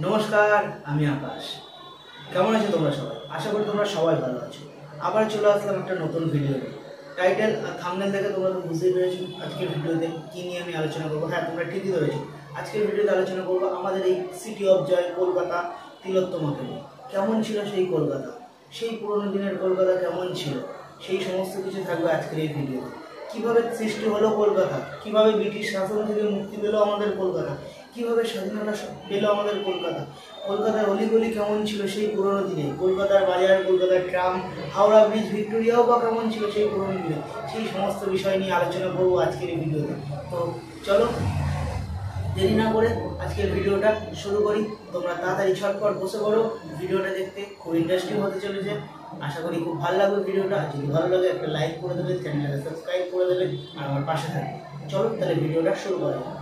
নমস্কার, আমি আকাশ। কেমন আছো তোমরা সবাই? আশা করি তোমরা সবাই ভালো আছো। আবার চলে আসলাম একটা নতুন ভিডিও নিয়ে। টাইটেল আর থাম্বনেল দেখে তোমরা তো বুঝতেই পেরেছো আজকের ভিডিওতে কী নিয়ে আমি আলোচনা করবো। হ্যাঁ, তোমরা ঠিকই ধরেছো। আজকের ভিডিওতে আলোচনা করবো আমাদের এই সিটি অফ জয় কলকাতা তিলোত্তমাকে নিয়ে। কেমন ছিল সেই কলকাতা, সেই পুরোনো দিনের কলকাতা কেমন ছিল, সেই সমস্ত কিছু থাকবে আজকের এই ভিডিওতে। কীভাবে সৃষ্টি হলো কলকাতা, কীভাবে ব্রিটিশ শাসন থেকে মুক্তি পেল আমাদের কলকাতা, কীভাবে স্বাধীনতা পেল আমাদের কলকাতা, কলকাতার অলিগলি কেমন ছিল সেই পুরোনো দিনে, কলকাতার বাজার, কলকাতার ট্রাম, হাওড়া ব্রিজ, ভিক্টোরিয়াও বা কেমন ছিল সেই পুরোনো দিনে, সেই সমস্ত বিষয় নিয়ে আলোচনা করবো আজকের এই ভিডিওতে। তো চলো দেরি না করে আজকের ভিডিওটা শুরু করি। তোমরা তাড়াতাড়ি ছটপট বসে পড়ো, ভিডিওটা দেখতে খুব ইন্টারেস্টিং হতে চলেছে। আশা করি খুব ভালো লাগবে ভিডিওটা। যদি ভালো লাগে একটা লাইক করে দেবে, চ্যানেলটা সাবস্ক্রাইব করে দেবে আর আমার পাশে থাকবে। চলো তাহলে ভিডিওটা শুরু করা যাক।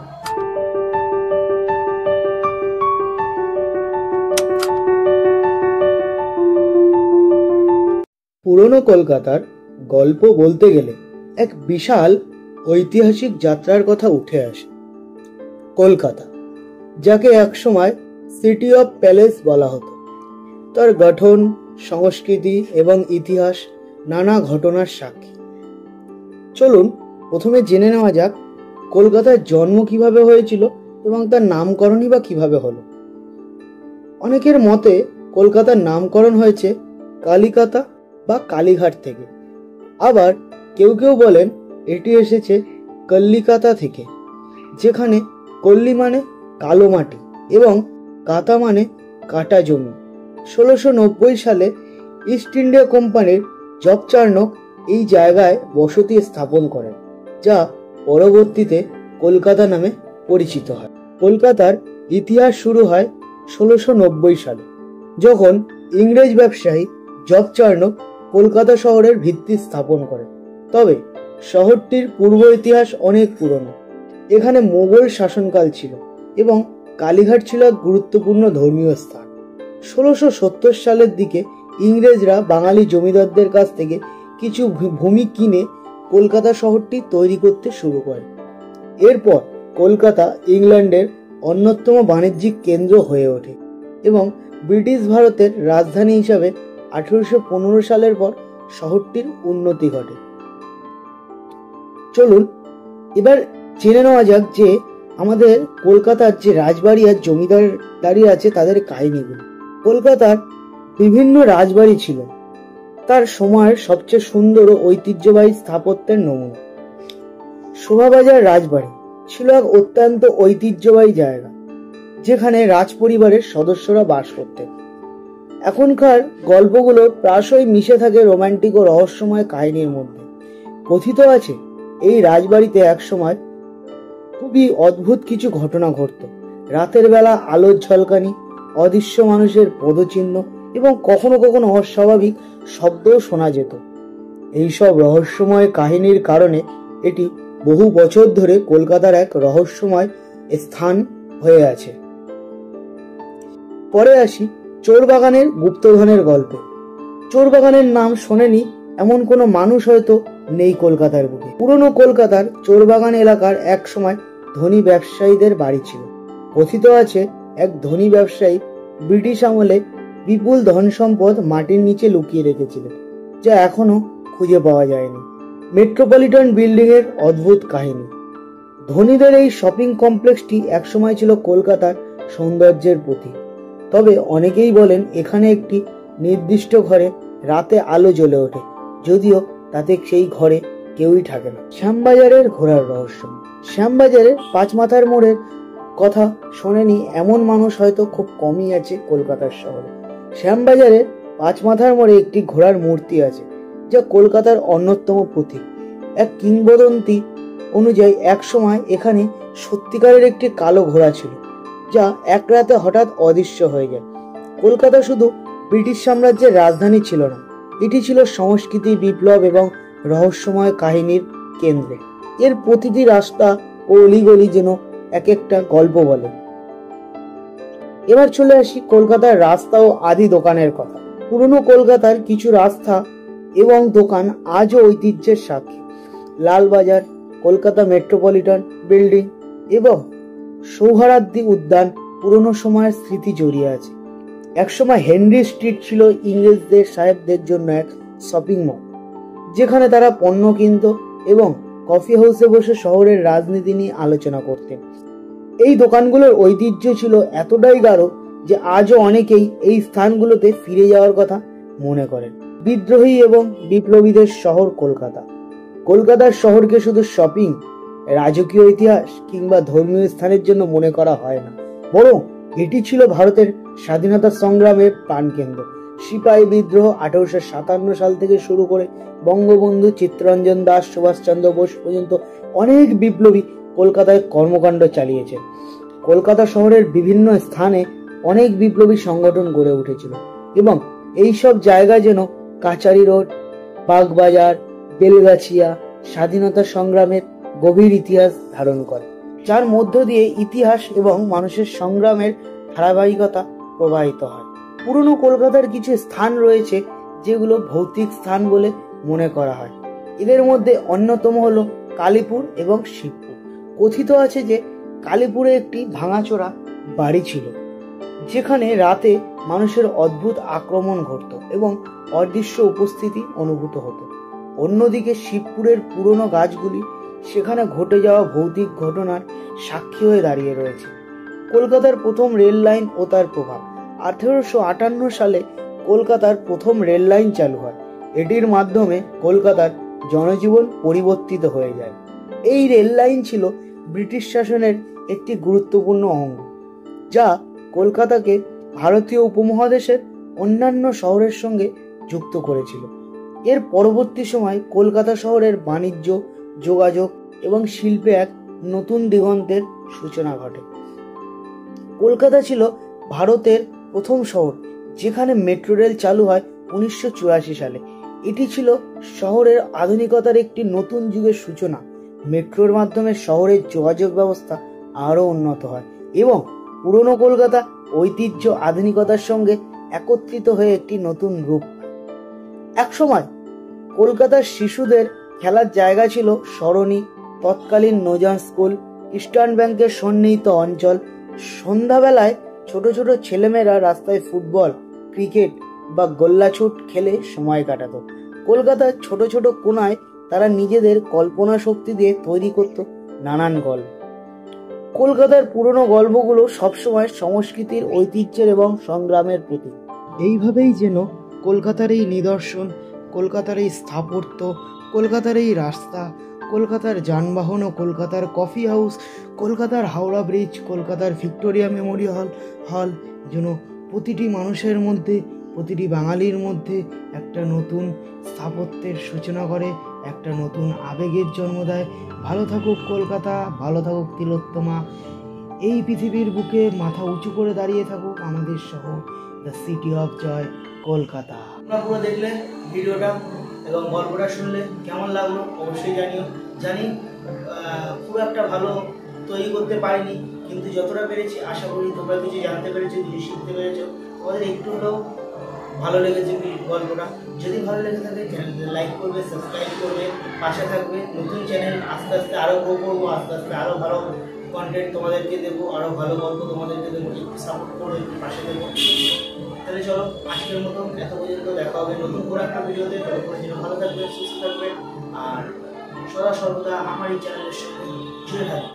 পুরনো কলকাতার গল্প বলতে গেলে এক বিশাল ঐতিহাসিক যাত্রার কথা উঠে আসে। কলকাতা, যাকে একসময় সিটি অফ প্যালেস বলা হতো, তার গঠন, সংস্কৃতি এবং ইতিহাস নানা ঘটনার সাক্ষী। চলুন প্রথমে জেনে নেওয়া যাক কলকাতার জন্ম কিভাবে হয়েছিল এবং তার নামকরণই বা কিভাবে হলো। অনেকের মতে কলকাতার নামকরণ হয়েছে কালিকাতা বা কালীঘাট থেকে। আবার কেউ কেউ বলেন এটি এসেছে কল্লিকাতা থেকে, যেখানে কল্লি মানে কালো মাটি এবং কাতা মানে কাটা জমি। 1690 সালে ইস্ট ইন্ডিয়া কোম্পানির জব চার্নক এই জায়গায় বসতি স্থাপন করেন, যা পরবর্তীতে কলকাতা নামে পরিচিত হয়। কলকাতার ইতিহাস শুরু হয় 1690 সালে, যখন ইংরেজ ব্যবসায়ী জব চার্নক কলকাতা শহরের ভিত্তি স্থাপন করেন। তবে শহরটির পূর্ব ইতিহাস অনেক পুরনো। এখানে মোগল শাসনকাল ছিল এবং কালীঘাট ছিল এক গুরুত্বপূর্ণ ধর্মীয় স্থান। 1670 সালের দিকে ইংরেজরা বাঙালি জমিদারদের কাছ থেকে কিছু ভূমি কিনে কলকাতা শহরটি তৈরি করতে শুরু করে। এরপর কলকাতা ইংল্যান্ডের অন্যতম বাণিজ্যিক কেন্দ্র হয়ে ওঠে এবং ব্রিটিশ ভারতের রাজধানী হিসাবে 1815 সালের পর শহরটির উন্নতি ঘটে। চলুন এবার জেনে নেওয়া যাক যে আমাদের কলকাতার যে রাজবাড়ি আর জমিদারি আছে তাদের কাহিনীগুলো। কলকাতার বিভিন্ন রাজবাড়ি ছিল তার সময়ের সবচেয়ে সুন্দর ও ঐতিহ্যবাহী স্থাপত্যের নমুনা। শোভাবাজার রাজবাড়ি ছিল এক অত্যন্ত ঐতিহ্যবাহী জায়গা, যেখানে রাজপরিবারের সদস্যরা বাস করতেন। এখনকার গল্পগুলো প্রায়শই মিশে থাকে রোমান্টিক ও রহস্যময় কাহিনীর মধ্যে। কথিত আছে এই রাজবাড়িতে একসময় খুবই অদ্ভুত কিছু ঘটনা ঘটত। রাতের বেলা আলোর ঝলকানি, অদৃশ্য মানুষের পদচিহ্ন এবং কখনো কখনো অস্বাভাবিক শব্দও শোনা যেত। এইসব রহস্যময় কাহিনীর কারণে এটি বহু বছর ধরে কলকাতার এক রহস্যময় স্থান হয়ে আছে। পরে আসি চোরবাগানের গুপ্তধনের গল্পে। চোরবাগানের নাম শোনেনি এমন কোনো মানুষ হয়তো নেই কলকাতার বুকে। পুরনো কলকাতার চোরবাগান এলাকার এক সময় ধনী ব্যবসায়ীদের বাড়ি ছিল। কথিত আছে এক ধনী ব্যবসায়ী ব্রিটিশ আমলে বিপুল ধন সম্পদ মাটির নিচে লুকিয়ে রেখেছিলেন, যা এখনো খুঁজে পাওয়া যায়নি। মেট্রোপলিটন বিল্ডিং এর অদ্ভুত কাহিনী। ধনীদের এই শপিং কমপ্লেক্সটি একসময় ছিল কলকাতার সৌন্দর্যের প্রতীক। তবে অনেকেই বলেন এখানে একটি নির্দিষ্ট ঘরে রাতে আলো জ্বলে ওঠে, যদিও তাতে সেই ঘরে কেউই থাকে না। শ্যামবাজারের ঘোরার রহস্য। শ্যামবাজারের পাঁচ মাথার মোড়ের কথা শোনেনি এমন মানুষ হয়তো খুব কমই আছে কলকাতার শহরে। শ্যামবাজারের পাঁচ মাথার মোড়ে একটি ঘোড়ার মূর্তি আছে, যা কলকাতার অন্যতম প্রতীক। এক কিংবদন্তি অনুযায়ী একসময় এখানে সত্যিকারের একটি কালো ঘোড়া ছিল, যা এক রাতে হঠাৎ অদৃশ্য হয়ে যায়। কলকাতা শুধু ব্রিটিশ সাম্রাজ্যের রাজধানী ছিল না, এটি ছিল সংস্কৃতি, বিপ্লব এবং রহস্যময় কাহিনীর কেন্দ্র। এর প্রতিটি রাস্তা ও অলিগলি যেন এক একটা গল্প বলে। এবার চলে আসি কলকাতার রাস্তা ও আদি দোকানের কথা। পুরনো কলকাতার কিছু রাস্তা এবং দোকান আজও ঐতিহ্যের সাক্ষী। লালবাজার, কলকাতা মেট্রোপলিটন বিল্ডিং এবং সৌহারাদ্রি উদ্যান পুরনো সময়ের স্মৃতি জড়িয়ে আছে। একসময় হেনরি স্ট্রিট ছিল ইংরেজদের সাহেবদের জন্য এক শপিং মল, যেখানে তারা পণ্য কিনত এবং কফি হাউসে বসে শহরের রাজনীতি নিয়ে আলোচনা করতেন। এই দোকানগুলোর ঐতিহ্য ছিল এতটাই গাঢ় যে আজও অনেকেই এই স্থানগুলোতে ফিরে যাওয়ার কথা মনে করেন। বিদ্রোহী এবং বিপ্লবীদের শহর কলকাতা। কলকাতার শহরকে শুধু শপিং, রাজকীয় ইতিহাস কিংবা ধর্মীয় স্থানের জন্য মনে করা হয় না, বরং এটি ছিল ভারতের স্বাধীনতা সংগ্রামের প্রাণকেন্দ্র। সিপাহী বিদ্রোহ 1857 সাল থেকে শুরু করে বঙ্গবন্ধু, চিত্তরঞ্জন দাস, সুভাষচন্দ্র বোস পর্যন্ত অনেক বিপ্লবী কলকাতায় কর্মকাণ্ড চালিয়েছে। কলকাতা শহরের বিভিন্ন স্থানে অনেক বিপ্লবী সংগঠন গড়ে উঠেছিল এবং এই সব জায়গা যেন কাচারি রোড, বাগবাজার, বেলগাছিয়া স্বাধীনতা সংগ্রামের গভীর ইতিহাস ধারণ করে, যার মধ্য দিয়ে ইতিহাস এবং মানুষের সংগ্রামের ধারাবাহিকতা প্রবাহিত হয়। পুরনো কলকাতার কিছু স্থান রয়েছে যেগুলো ভৌতিক স্থান বলে মনে করা হয়। এদের মধ্যে অন্যতম হলো কালীপুর এবং শিবপুর। কথিত আছে যে কালীপুরে একটি ভাঙাচোরা বাড়ি ছিল, যেখানে রাতে মানুষের অদ্ভুত আক্রমণ ঘটত এবং অদৃশ্য উপস্থিতি অনুভূত হতো। অন্যদিকে শিবপুরের পুরনো গাছগুলি সেখানে ঘটে যাওয়া ভৌতিক ঘটনার সাক্ষী হয়ে দাঁড়িয়ে রয়েছে। কলকাতার প্রথম রেল লাইন ও তার প্রভাব। 1858 সালে কলকাতার প্রথম রেল লাইন চালু হয়। এটির মাধ্যমে কলকাতার জনজীবন পরিবর্তিত হয়ে যায়। এই রেল লাইন ছিল ব্রিটিশ শাসনের একটি গুরুত্বপূর্ণ অঙ্গ, যা কলকাতাকে ভারতীয় উপমহাদেশের অন্যান্য শহরের সঙ্গে যুক্ত করেছিল। এর পরবর্তী সময় কলকাতা শহরের বাণিজ্য, যোগাযোগ এবং শিল্পে এক নতুন দিগন্তের সূচনা ঘটে। কলকাতা ছিল ভারতের প্রথম শহর যেখানে মেট্রো রেল চালু হয় 1984 সালে। এটি ছিল শহরের আধুনিকতার একটি নতুন যুগের সূচনা। মেট্রোর মাধ্যমে শহরের যোগাযোগ ব্যবস্থা আরও উন্নত হয় এবং পুরনো কলকাতা ঐতিহ্য আধুনিকতার সঙ্গে একত্রিত হয়ে একটি নতুন রূপ পায়। একসময় কলকাতার শিশুদের খেলার জায়গা ছিল সরণি, তৎকালীন নৌযান স্কুল, ইস্টার্ন ব্যাংকের সন্নিহিত অঞ্চল। সন্ধ্যাবেলায় ছোট ছোট ছেলেমেয়েরা রাস্তায় ফুটবল, ক্রিকেট বা গোল্লাছুট খেলে সময় কাটাতো। কলকাতার ছোট ছোট কোণায় তারা নিজেদের কল্পনা শক্তি দিয়ে তৈরি করত নানান গল্প। কলকাতার পুরনো গল্পগুলো সবসময় সংস্কৃতির, ঐতিহ্যের এবং সংগ্রামের প্রতীক। এইভাবেই যেন কলকাতার এই নিদর্শন, কলকাতার এই স্থাপত্য, কলকাতার এই রাস্তা, কলকাতার যানবাহন ও কলকাতার কফি হাউস, কলকাতার হাওড়া ব্রিজ, কলকাতার ভিক্টোরিয়া মেমোরিয়াল হল যেন প্রতিটি মানুষের মধ্যে, প্রতিটি বাঙালির মধ্যে একটা নতুন স্থাপত্যের সূচনা করে, একটা নতুন আবেগের জন্ম দেয়। ভালো থাকুক কলকাতা, ভালো থাকুক তিলোত্তমা। এই পৃথিবীর বুকে মাথা উঁচু করে দাঁড়িয়ে থাকুক আমাদের শহর, the city of joy, Kolkata. আপনারা পুরো দেখলেন ভিডিওটা এবং গল্পটা শুনলে কেমন লাগলো অবশ্যই জানি খুব একটা ভালো তৈরি করতে পারিনি, কিন্তু যতটা পেরেছি আশা করি তোমরা কিছু জানতে পেরেছো, কিছু শিখতে পেরেছো, তোমাদের একটু হলেও ভালো লেগেছে গল্পটা। যদি ভালো লেগে থাকে চ্যানেলটা লাইক করবে, সাবস্ক্রাইব করবে, পাশে থাকবে। নতুন চ্যানেল আস্তে আস্তে আরও গ্রো করবো, আস্তে আস্তে আরও ভালো কন্টেন্ট তোমাদেরকে দেবো, আরও ভালো গল্প তোমাদেরকে দেবো। একটু সাপোর্ট করো, একটু পাশে দেবো। তাহলে চলো আজকের মতো এত পর্যন্ত, দেখা হবে নতুন করে একটা ভিডিওতে। ততক্ষণ যেন ভালো থাকবে, সুস্থ থাকবে আর সদা সর্বদা আমার এই চ্যানেলের সঙ্গে জুড়ে থাকবে।